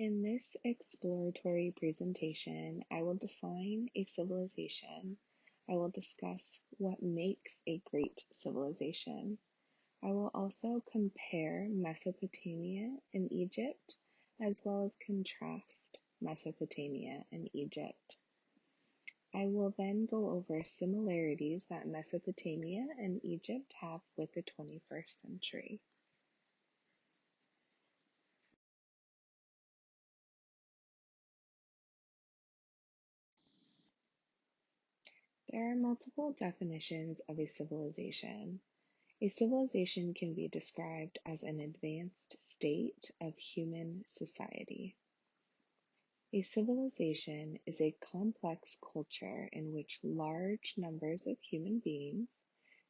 In this exploratory presentation, I will define a civilization. I will discuss what makes a great civilization. I will also compare Mesopotamia and Egypt, as well as contrast Mesopotamia and Egypt. I will then go over similarities that Mesopotamia and Egypt have with the 21st century. There are multiple definitions of a civilization. A civilization can be described as an advanced state of human society. A civilization is a complex culture in which large numbers of human beings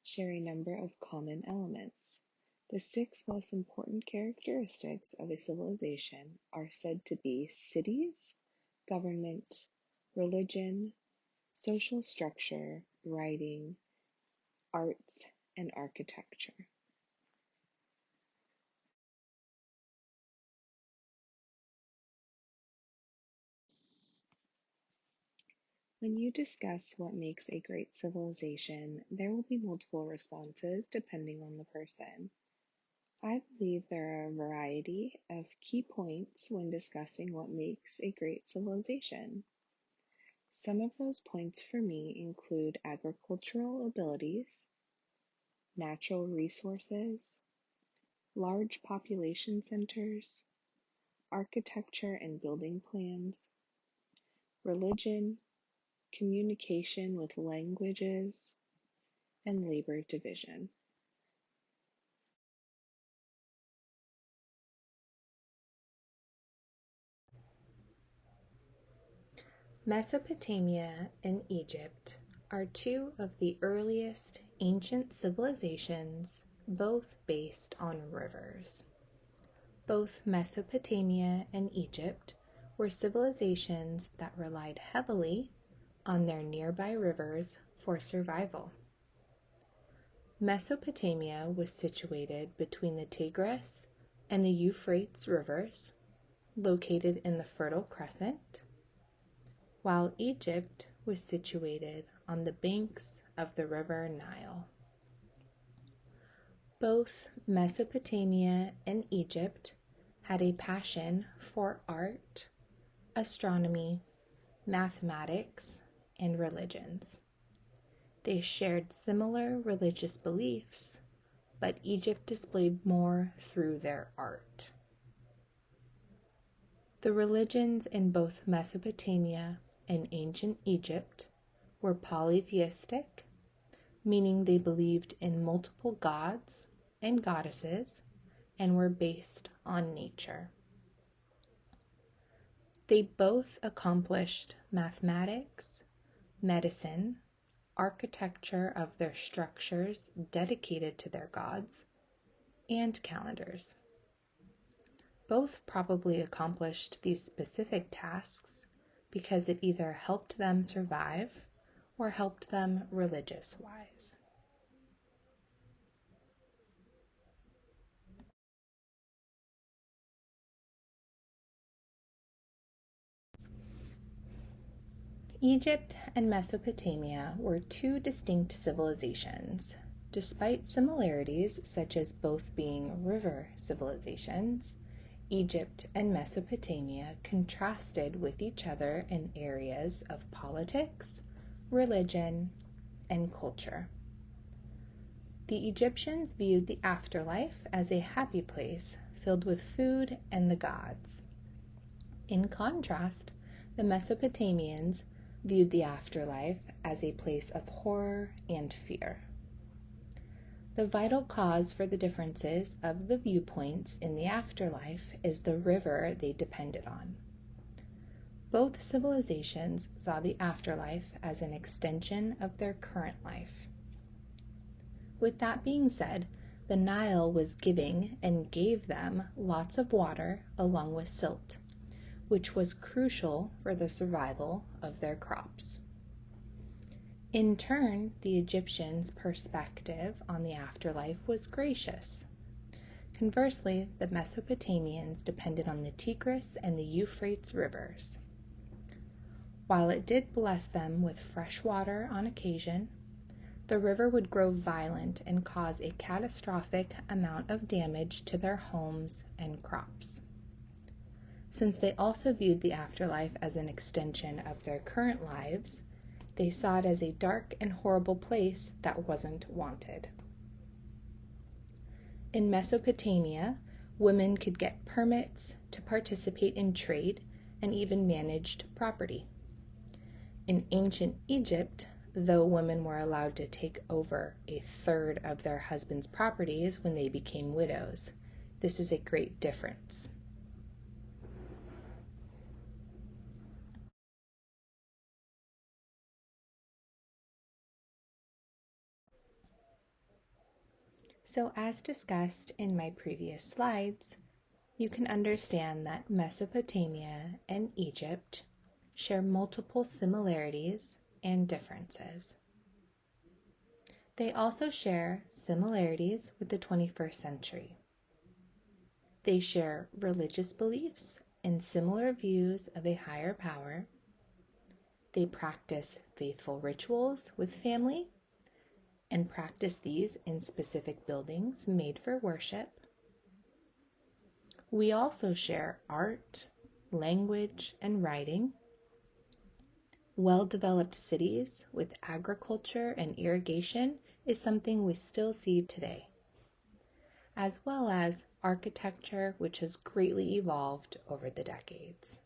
share a number of common elements. The 6 most important characteristics of a civilization are said to be cities, government, religion, social structure, writing, arts, and architecture. When you discuss what makes a great civilization, there will be multiple responses depending on the person. I believe there are a variety of key points when discussing what makes a great civilization. Some of those points for me include agricultural abilities, natural resources, large population centers, architecture and building plans, religion, communication with languages, and labor division. Mesopotamia and Egypt are 2 of the earliest ancient civilizations, both based on rivers. Both Mesopotamia and Egypt were civilizations that relied heavily on their nearby rivers for survival. Mesopotamia was situated between the Tigris and the Euphrates rivers, located in the Fertile Crescent, while Egypt was situated on the banks of the river Nile. Both Mesopotamia and Egypt had a passion for art, astronomy, mathematics, and religions. They shared similar religious beliefs, but Egypt displayed more through their art. The religions in both Mesopotamia and ancient Egypt were polytheistic, meaning they believed in multiple gods and goddesses and were based on nature. They both accomplished mathematics, medicine, architecture of their structures dedicated to their gods, and calendars. Both probably accomplished these specific tasks because it either helped them survive or helped them religious-wise. Egypt and Mesopotamia were 2 distinct civilizations. Despite similarities such as both being river civilizations, Egypt and Mesopotamia contrasted with each other in areas of politics, religion, and culture. The Egyptians viewed the afterlife as a happy place filled with food and the gods. In contrast, the Mesopotamians viewed the afterlife as a place of horror and fear. The vital cause for the differences of the viewpoints in the afterlife is the river they depended on. Both civilizations saw the afterlife as an extension of their current life. With that being said, the Nile was giving and gave them lots of water along with silt, which was crucial for the survival of their crops. In turn, the Egyptians' perspective on the afterlife was gracious. Conversely, the Mesopotamians depended on the Tigris and the Euphrates rivers. While it did bless them with fresh water on occasion, the river would grow violent and cause a catastrophic amount of damage to their homes and crops. Since they also viewed the afterlife as an extension of their current lives, they saw it as a dark and horrible place that wasn't wanted. In Mesopotamia, women could get permits to participate in trade and even managed property. In ancient Egypt, though women were allowed to take over a third of their husband's properties when they became widows. This is a great difference. So as discussed in my previous slides, you can understand that Mesopotamia and Egypt share multiple similarities and differences. They also share similarities with the 21st century. They share religious beliefs and similar views of a higher power. They practice faithful rituals with family and practice these in specific buildings made for worship. We also share art, language, and writing. Well-developed cities with agriculture and irrigation is something we still see today, as well as architecture, which has greatly evolved over the decades.